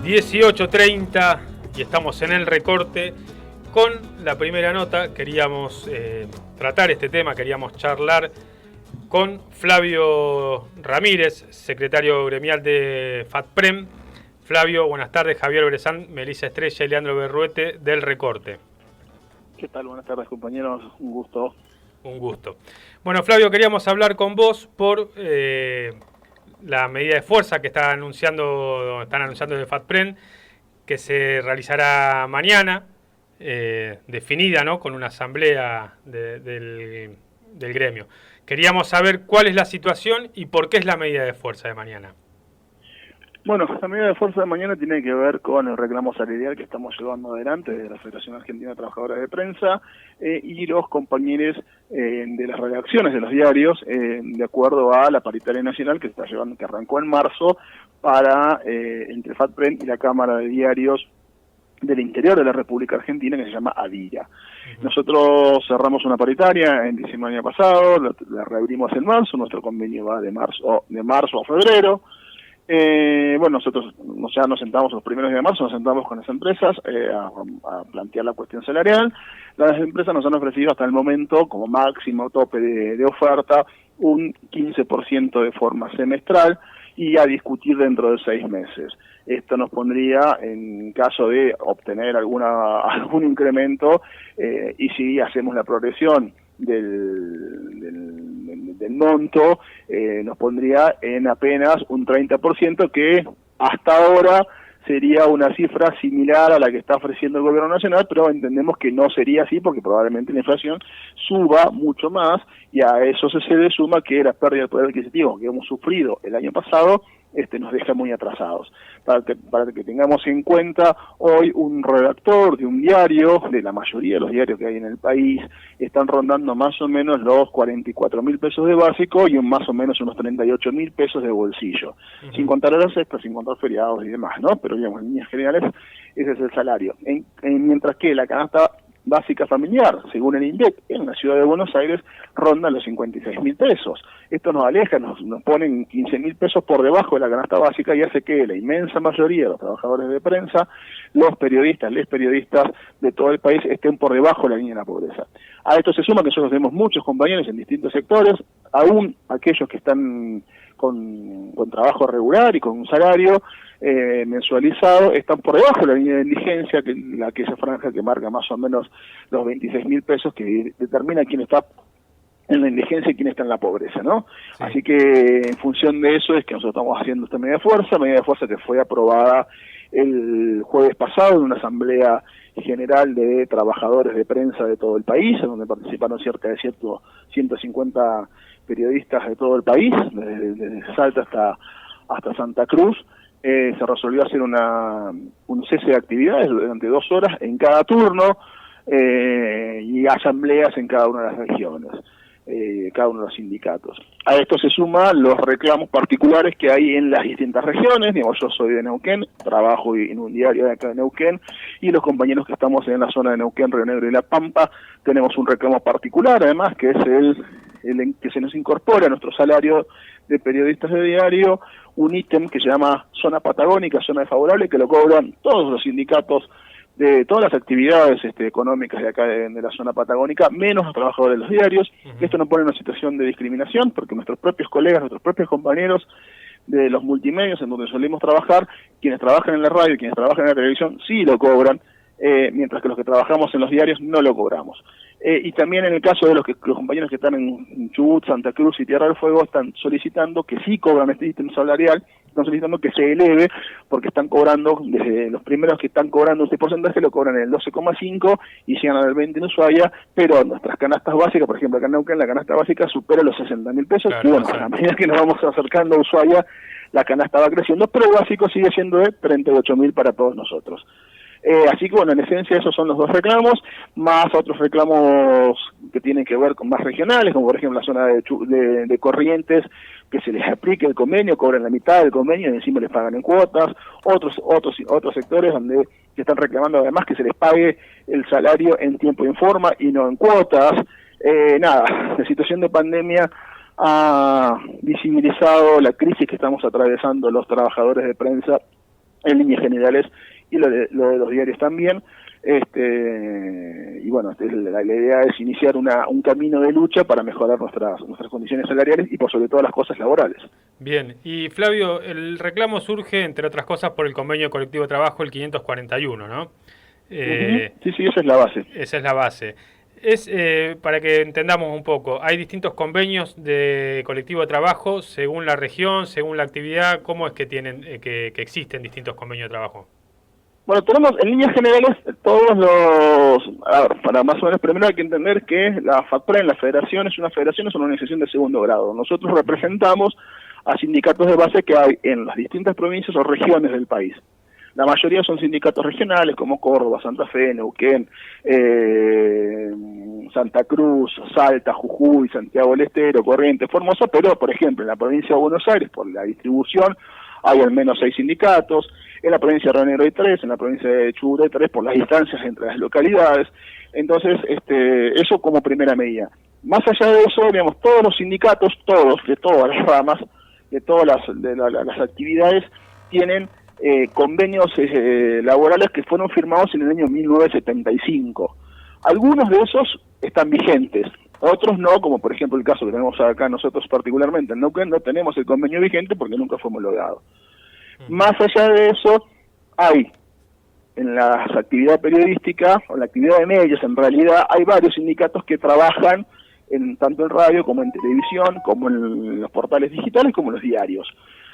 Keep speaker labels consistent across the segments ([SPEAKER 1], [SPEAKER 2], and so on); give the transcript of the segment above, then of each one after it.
[SPEAKER 1] 18:30 y estamos en el recorte con la primera nota. Queríamos tratar este tema, queríamos charlar con Flavio Ramírez, secretario gremial de FATPREM. Flavio, buenas tardes. Javier Brezán, Melissa Estrella y Leandro Berruete del Recorte.
[SPEAKER 2] ¿Qué tal? Buenas tardes, compañeros. Un gusto.
[SPEAKER 1] Un gusto. Bueno, Flavio, queríamos hablar con vos por la medida de fuerza que están anunciando desde FATPREM, que se realizará mañana, definida, ¿no?, con una asamblea del gremio. Queríamos saber cuál es la situación y por qué es la medida de fuerza de mañana.
[SPEAKER 2] Bueno, la medida de fuerza de mañana tiene que ver con el reclamo salarial que estamos llevando adelante desde la Federación Argentina de Trabajadores de Prensa y los compañeros de las redacciones de los diarios, de acuerdo a la paritaria nacional que está llevando, que arrancó en marzo para entre FATPREM y la Cámara de Diarios del Interior de la República Argentina, que se llama ADIRA. Nosotros cerramos una paritaria en diciembre del año pasado, la reabrimos en marzo, nuestro convenio va de marzo a febrero. Bueno, nosotros ya nos sentamos los primeros días de marzo, nos sentamos con las empresas a plantear la cuestión salarial. Las empresas nos han ofrecido hasta el momento, como máximo tope de oferta, un 15% de forma semestral y a discutir dentro de 6 meses. Esto nos pondría, en caso de obtener algún incremento, y si hacemos la progresión del monto, nos pondría en apenas un 30%, que hasta ahora sería una cifra similar a la que está ofreciendo el gobierno nacional, pero entendemos que no sería así porque probablemente la inflación suba mucho más, y a eso se le suma que la pérdida del poder adquisitivo que hemos sufrido el año pasado nos deja muy atrasados. Para que tengamos en cuenta, hoy un redactor de un diario, de la mayoría de los diarios que hay en el país, están rondando más o menos los 44.000 pesos de básico y más o menos unos 38.000 pesos de bolsillo, sin contar horas extras, sin contar feriados y demás, ¿no? Pero digamos, en líneas generales, ese es el salario. Mientras que la canasta básica familiar, según el INDEC, en la ciudad de Buenos Aires, ronda los 56.000 pesos. Esto nos aleja, nos ponen 15.000 pesos por debajo de la canasta básica y hace que la inmensa mayoría de los trabajadores de prensa, los periodistas, les periodistas de todo el país estén por debajo de la línea de la pobreza. A esto se suma que nosotros tenemos muchos compañeros en distintos sectores, aún aquellos que están con trabajo regular y con un salario mensualizado, están por debajo de la línea de indigencia, que esa franja que marca más o menos los 26.000 pesos, que determina quién está en la indigencia y quién está en la pobreza, ¿no? Sí. Así que en función de eso es que nosotros estamos haciendo esta medida de fuerza que fue aprobada el jueves pasado en una asamblea general de trabajadores de prensa de todo el país, en donde participaron cerca de 150 periodistas de todo el país, desde Salta hasta Santa Cruz. Se resolvió hacer un cese de actividades durante 2 horas en cada turno y asambleas en cada una de las regiones, cada uno de los sindicatos. A esto se suman los reclamos particulares que hay en las distintas regiones. Digamos, yo soy de Neuquén, trabajo en un diario de acá de Neuquén, y los compañeros que estamos en la zona de Neuquén, Río Negro y La Pampa tenemos un reclamo particular, además, que es el que se nos incorpora a nuestro salario de periodistas de diario un ítem que se llama zona patagónica, zona desfavorable, que lo cobran todos los sindicatos de todas las actividades económicas de acá de la zona patagónica, menos los trabajadores de los diarios. Esto nos pone en una situación de discriminación, porque nuestros propios colegas, nuestros propios compañeros de los multimedios en donde solemos trabajar, quienes trabajan en la radio y quienes trabajan en la televisión, sí lo cobran, mientras que los que trabajamos en los diarios no lo cobramos. Y también en el caso de los compañeros que están en Chubut, Santa Cruz y Tierra del Fuego, están solicitando que sí cobran este ítem salarial, están solicitando que se eleve, porque están cobrando, desde los primeros que están cobrando este porcentaje, lo cobran en el 12,5 y llegan al 20 en Ushuaia, pero nuestras canastas básicas, por ejemplo acá en Neuquén, la canasta básica supera los 60.000 pesos, claro, y bueno, a medida que nos vamos acercando a Ushuaia, la canasta va creciendo, pero el básico sigue siendo de 38.000 para todos nosotros. Así que bueno, en esencia esos son los 2 reclamos, más otros reclamos que tienen que ver con más regionales, como por ejemplo la zona de Corrientes, que se les aplique el convenio, cobran la mitad del convenio y encima les pagan en cuotas. Otros sectores donde se están reclamando además que se les pague el salario en tiempo y en forma y no en cuotas. La situación de pandemia ha visibilizado la crisis que estamos atravesando los trabajadores de prensa en líneas generales, y lo de los diarios también. Y bueno, la idea es iniciar un camino de lucha para mejorar nuestras condiciones salariales y por sobre todas las cosas laborales.
[SPEAKER 1] Bien, y Flavio, el reclamo surge, entre otras cosas, por el convenio colectivo de trabajo, el 541, ¿no?
[SPEAKER 2] Sí, esa es la base.
[SPEAKER 1] Esa es la base. Para que entendamos un poco, hay distintos convenios de colectivo de trabajo según la región, según la actividad. ¿Cómo es que tienen que existen distintos convenios de trabajo?
[SPEAKER 2] Bueno, tenemos en líneas generales todos los... A ver, para más o menos, primero hay que entender que la FATPREN, la federación, es una organización de segundo grado. Nosotros representamos a sindicatos de base que hay en las distintas provincias o regiones del país. La mayoría son sindicatos regionales como Córdoba, Santa Fe, Neuquén, Santa Cruz, Salta, Jujuy, Santiago del Estero, Corrientes, Formosa, pero por ejemplo en la provincia de Buenos Aires, por la distribución, hay al menos 6 sindicatos, en la provincia de Río Negro hay 3, en la provincia de Chubut hay 3 por las distancias entre las localidades. Entonces, eso como primera medida. Más allá de eso, digamos, todos los sindicatos, de todas las ramas, de todas las actividades, tienen convenios laborales que fueron firmados en el año 1975. Algunos de esos están vigentes, otros no, como por ejemplo el caso que tenemos acá nosotros particularmente en Neuquén, no tenemos el convenio vigente porque nunca fue homologado. Más allá de eso, hay en la actividad periodística, o en la actividad de medios en realidad, hay varios sindicatos que trabajan tanto en radio como en televisión, como en los portales digitales, como en los diarios.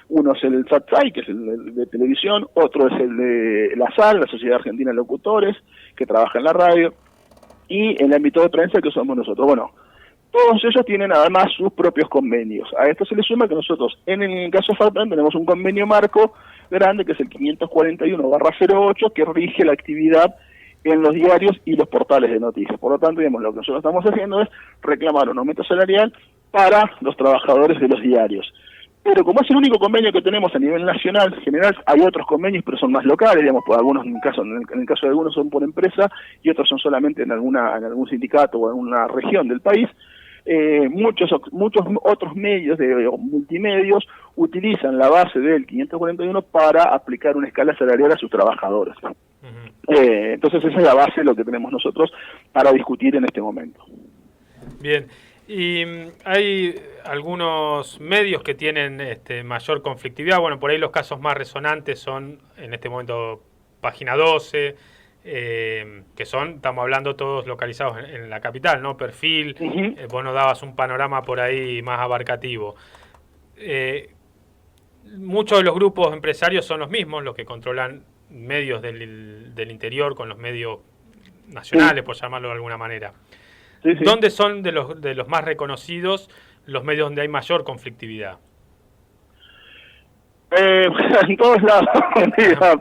[SPEAKER 2] Uno es el SATSAI, que es el de televisión, otro es el de la SAL, la Sociedad Argentina de Locutores, que trabaja en la radio, y en el ámbito de prensa, que somos nosotros. Bueno, todos ellos tienen además sus propios convenios. A esto se le suma que nosotros, en el caso de FATPREN, tenemos un convenio marco grande, que es el 541/08, que rige la actividad en los diarios y los portales de noticias. Por lo tanto, digamos, lo que nosotros estamos haciendo es reclamar un aumento salarial para los trabajadores de los diarios. Pero como es el único convenio que tenemos a nivel nacional, en general hay otros convenios, pero son más locales, digamos, por algunos, en el caso de algunos son por empresa y otros son solamente en algún sindicato o en alguna región del país. Muchos otros medios multimedios utilizan la base del 541 para aplicar una escala salarial a sus trabajadores. Entonces esa es la base de lo que tenemos nosotros para discutir en este momento.
[SPEAKER 1] Bien. Y hay algunos medios que tienen mayor conflictividad. Bueno, por ahí los casos más resonantes son en este momento Página 12, que estamos hablando todos localizados en la capital, ¿no? Perfil, vos nos dabas un panorama por ahí más abarcativo. Muchos de los grupos empresarios son los mismos, los que controlan medios del interior con los medios nacionales, por llamarlo de alguna manera. Sí. ¿Dónde son de los más reconocidos los medios donde hay mayor conflictividad?
[SPEAKER 2] En todos lados,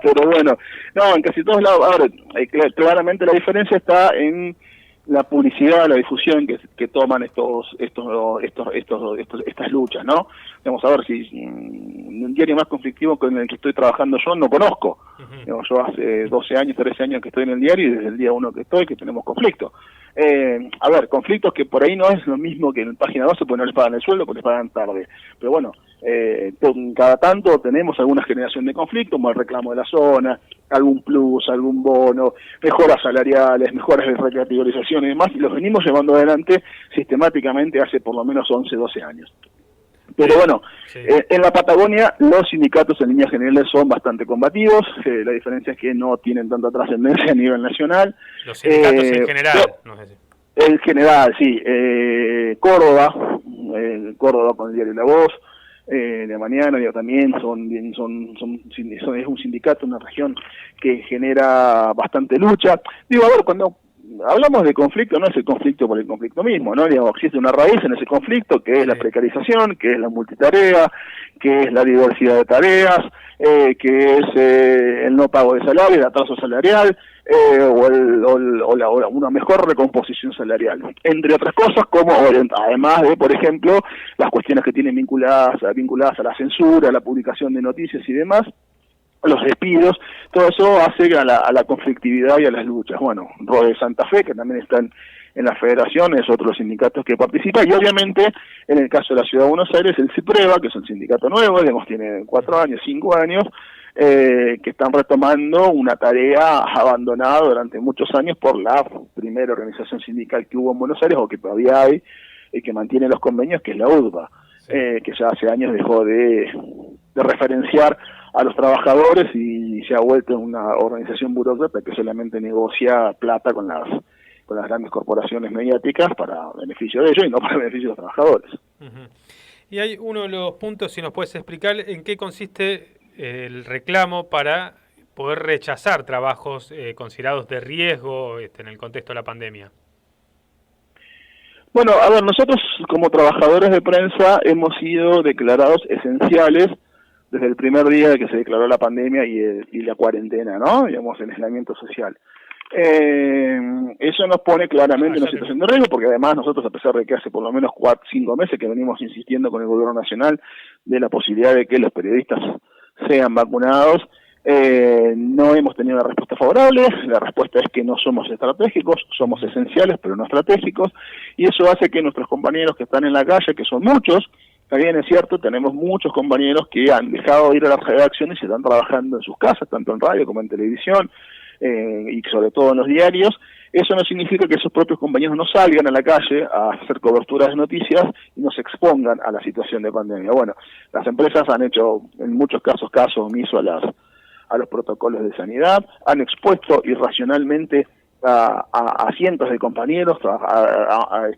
[SPEAKER 2] pero bueno, no, en casi todos lados. Ahora, claramente la diferencia está en la publicidad, la difusión que toman estas luchas, ¿no? Vamos a ver si un diario más conflictivo con el que estoy trabajando yo no conozco. Digamos, yo hace 12 años, 13 años que estoy en el diario y desde el día 1 que tenemos conflicto. A ver, conflictos que por ahí no es lo mismo que en Página 12, porque no les pagan el sueldo, porque les pagan tarde. Pero bueno, cada tanto tenemos alguna generación de conflicto, como el reclamo de la zona, algún plus, algún bono, mejoras salariales, mejoras de recategorización y demás, y los venimos llevando adelante sistemáticamente hace por lo menos 11, 12 años. Pero bueno, sí. En la Patagonia los sindicatos en líneas generales son bastante combativos, la diferencia es que no tienen tanta trascendencia a nivel nacional.
[SPEAKER 1] Los sindicatos en general, no sé si.
[SPEAKER 2] En general, sí. Córdoba con el diario La Voz, de mañana, también es un sindicato, una región que genera bastante lucha. Digo, a ver, cuando hablamos de conflicto, no es el conflicto por el conflicto mismo, ¿no? Digamos, existe una raíz en ese conflicto, que es la precarización, que es la multitarea, que es la diversidad de tareas, que es el no pago de salario, el atraso salarial, o una mejor recomposición salarial. Entre otras cosas, como además de, por ejemplo, las cuestiones que tienen vinculadas a la censura, a la publicación de noticias y demás, los despidos, todo eso hace a la conflictividad y a las luchas. Bueno, Rode Santa Fe, que también están en la federación, es otro de los sindicatos que participa, y obviamente en el caso de la Ciudad de Buenos Aires, el CIPREVA, que es un sindicato nuevo, digamos, tiene 4 años, 5 años, que están retomando una tarea abandonada durante muchos años por la primera organización sindical que hubo en Buenos Aires, o que todavía hay, y que mantiene los convenios, que es la UDBA, que ya hace años dejó de referenciar a los trabajadores y se ha vuelto una organización burócrata que solamente negocia plata con las grandes corporaciones mediáticas para beneficio de ellos y no para beneficio de los trabajadores.
[SPEAKER 1] Y hay uno de los puntos, si nos puedes explicar, en qué consiste el reclamo para poder rechazar trabajos considerados de riesgo en el contexto de la pandemia.
[SPEAKER 2] Bueno, a ver, nosotros como trabajadores de prensa hemos sido declarados esenciales desde el primer día de que se declaró la pandemia y la cuarentena, ¿no? Digamos, el aislamiento social. Eso nos pone claramente en una situación de riesgo, porque además nosotros, a pesar de que hace por lo menos 5 meses que venimos insistiendo con el gobierno nacional de la posibilidad de que los periodistas sean vacunados, no hemos tenido una respuesta favorable. La respuesta es que no somos estratégicos, somos esenciales pero no estratégicos, y eso hace que nuestros compañeros que están en la calle, que son muchos, también es cierto, tenemos muchos compañeros que han dejado de ir a las redacciones y están trabajando en sus casas, tanto en radio como en televisión, y sobre todo en los diarios. Eso no significa que esos propios compañeros no salgan a la calle a hacer coberturas de noticias y no se expongan a la situación de pandemia. Bueno, las empresas han hecho en muchos casos caso omiso a los protocolos de sanidad, han expuesto irracionalmente a cientos de compañeros,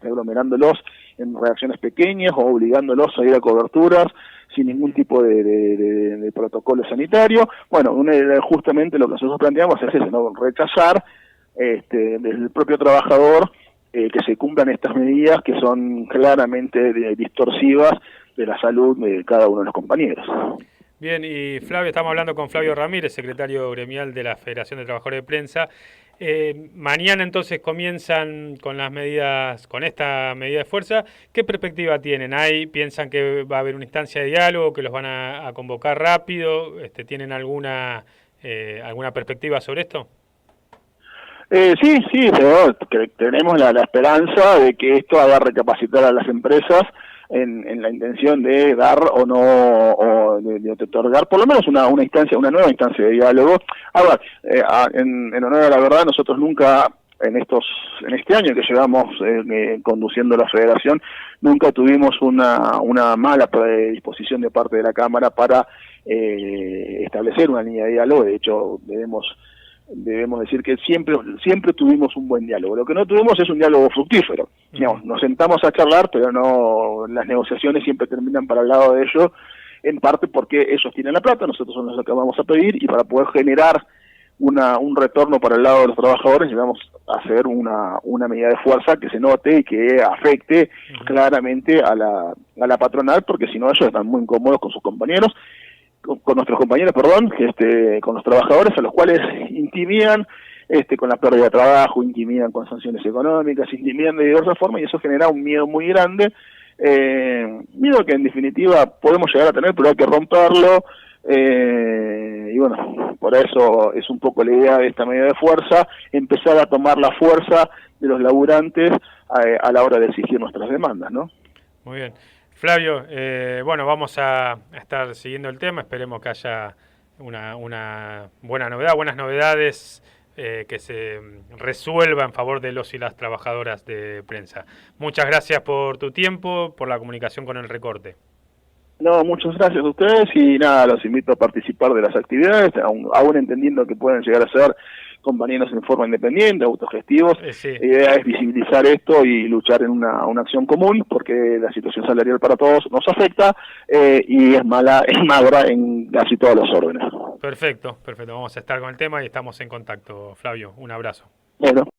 [SPEAKER 2] aglomerándolos en redacciones pequeñas o obligándolos a ir a coberturas sin ningún tipo de protocolo sanitario. Bueno, justamente lo que nosotros planteamos es eso, ¿no? Rechazar desde el propio trabajador que se cumplan estas medidas que son claramente distorsivas de la salud de cada uno de los compañeros.
[SPEAKER 1] Bien, y Flavio, estamos hablando con Flavio Ramírez, secretario gremial de la Federación de Trabajadores de Prensa. Mañana entonces comienzan con las medidas, con esta medida de fuerza. ¿Qué perspectiva tienen? ¿Piensan que va a haber una instancia de diálogo, que los van a convocar rápido? ¿Tienen alguna perspectiva sobre esto?
[SPEAKER 2] Sí, tenemos la esperanza de que esto haga recapacitar a las empresas en la intención de dar o no, o de otorgar por lo menos una nueva instancia de diálogo. Ahora, en honor a la verdad, nosotros nunca, en este año que llevamos conduciendo la federación, nunca tuvimos una mala predisposición de parte de la Cámara para establecer una línea de diálogo. De hecho, debemos decir que siempre tuvimos un buen diálogo. Lo que no tuvimos es un diálogo fructífero. Digamos, nos sentamos a charlar, pero no, las negociaciones siempre terminan para el lado de ellos, en parte porque ellos tienen la plata, nosotros somos los que vamos a pedir, y para poder generar un retorno para el lado de los trabajadores, vamos a hacer una medida de fuerza que se note y que afecte claramente a la patronal, porque si no ellos están muy incómodos con sus compañeros, con nuestros compañeros, con los trabajadores, a los cuales intimidan con la pérdida de trabajo, intimidan con sanciones económicas, intimidan de diversas formas, y eso genera un miedo muy grande, miedo que en definitiva podemos llegar a tener, pero hay que romperlo, y bueno, por eso es un poco la idea de esta medida de fuerza, empezar a tomar la fuerza de los laburantes a la hora de exigir nuestras demandas, ¿no?
[SPEAKER 1] Muy bien. Flavio, bueno, vamos a estar siguiendo el tema, esperemos que haya una buena novedad, buenas novedades que se resuelva en favor de los y las trabajadoras de prensa. Muchas gracias por tu tiempo, por la comunicación con El Recorte.
[SPEAKER 2] No, muchas gracias a ustedes y nada, los invito a participar de las actividades, aún entendiendo que pueden llegar a ser compañeros en forma independiente, autogestivos.
[SPEAKER 1] Sí.
[SPEAKER 2] La idea es visibilizar esto y luchar en una acción común, porque la situación salarial para todos nos afecta y es magra en casi todos los órdenes.
[SPEAKER 1] Perfecto. Vamos a estar con el tema y estamos en contacto, Flavio. Un abrazo.
[SPEAKER 2] Bueno.